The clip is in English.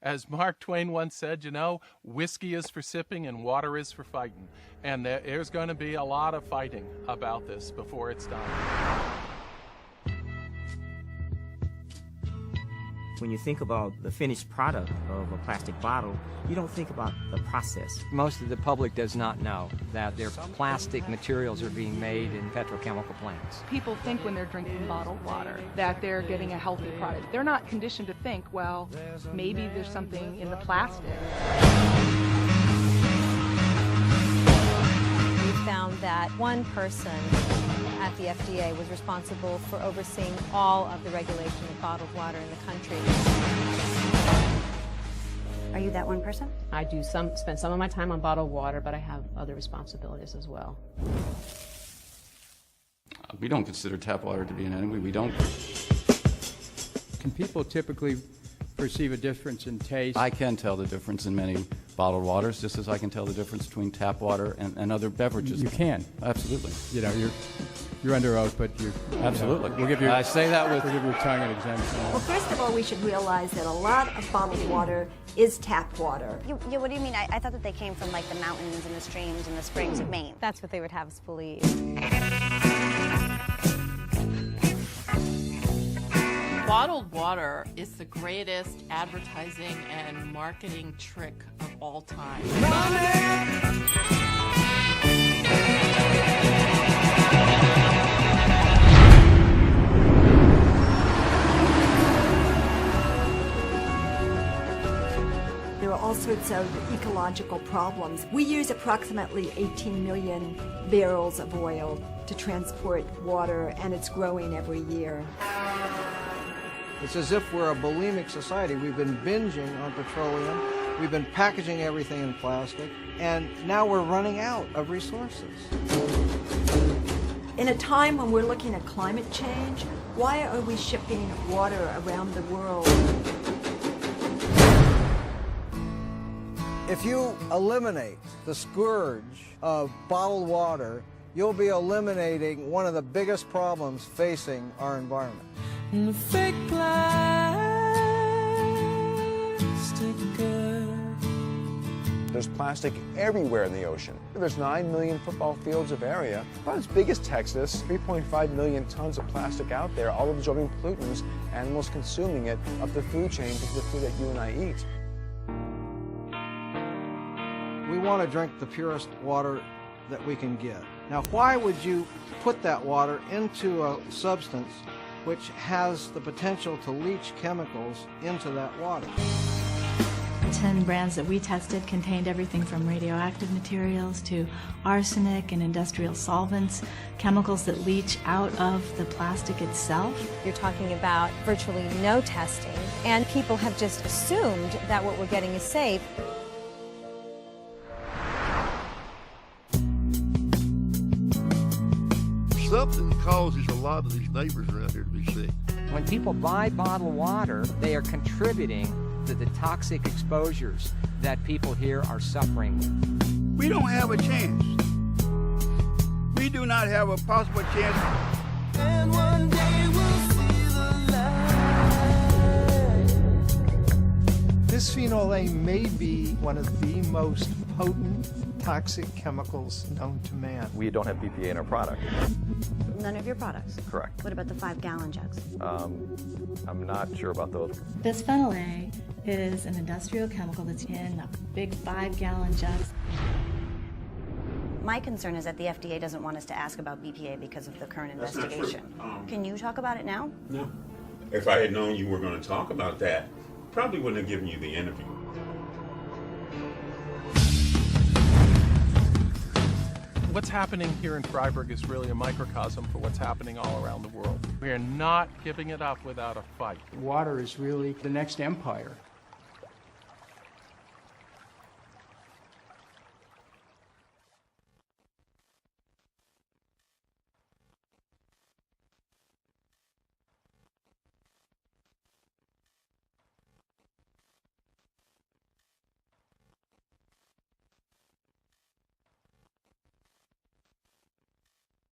As Mark Twain once said, you know, whiskey is for sipping and water is for fighting. And there's going to be a lot of fighting about this before it's done. When you think about the finished product of a plastic bottle, you don't think about the process. Most of the public does not know that their plastic materials are being made in petrochemical plants. People think when they're drinking bottled water that they're getting a healthy product. They're not conditioned to think, well, maybe there's something in the plastic. We found that one person at the FDA was responsible for overseeing all of the regulation of bottled water in the country. Are you that one person? I do spend some of my time on bottled water, but I have other responsibilities as well. We don't consider tap water to be an enemy. We don't. Can people typically perceive a difference in taste? I can tell the difference in many bottled waters, just as I can tell the difference between tap water and other beverages. You can. Absolutely. You know, you're under oath, but you absolutely. We'll give you. I say that with. We'll give your tongue an exemption. Well, first of all, we should realize that a lot of bottled water is tap water. Yeah, what do you mean? I thought that they came from like the mountains and the streams and the springs of Maine. That's what they would have us believe. Bottled water is the greatest advertising and marketing trick of all time. There are all sorts of ecological problems. We use approximately 18 million barrels of oil to transport water, and it's growing every year. It's as if we're a bulimic society. We've been binging on petroleum, we've been packaging everything in plastic, and now we're running out of resources. In a time when we're looking at climate change, why are we shipping water around the world? If you eliminate the scourge of bottled water, you'll be eliminating one of the biggest problems facing our environment. And the fake plastic girl. There's plastic everywhere in the ocean. There's 9 million football fields of area, about as big as Texas, 3.5 million tons of plastic out there, all absorbing pollutants, animals consuming it up the food chain to the food that you and I eat. We want to drink the purest water that we can get. Now, why would you put that water into a substance which has the potential to leach chemicals into that water? The 10 brands that we tested contained everything from radioactive materials to arsenic and industrial solvents, chemicals that leach out of the plastic itself. You're talking about virtually no testing, and people have just assumed that what we're getting is safe. Something causes a lot of these neighbors around here to be sick. When people buy bottled water, they are contributing to the toxic exposures that people here are suffering with. We don't have a chance. We do not have a possible chance. And one day we'll see the light. Bisphenol A may be one of the most potent toxic chemicals known to man. We don't have BPA in our product. None of your products? Correct. What about the 5-gallon jugs? I'm not sure about those. Bisphenol A is an industrial chemical that's in a big 5-gallon jugs. My concern is that the FDA doesn't want us to ask about BPA because of the current investigation. Can you talk about it now? No. If I had known you were going to talk about that, probably wouldn't have given you the interview. What's happening here in Freiburg is really a microcosm for what's happening all around the world. We are not giving it up without a fight. Water is really the next empire.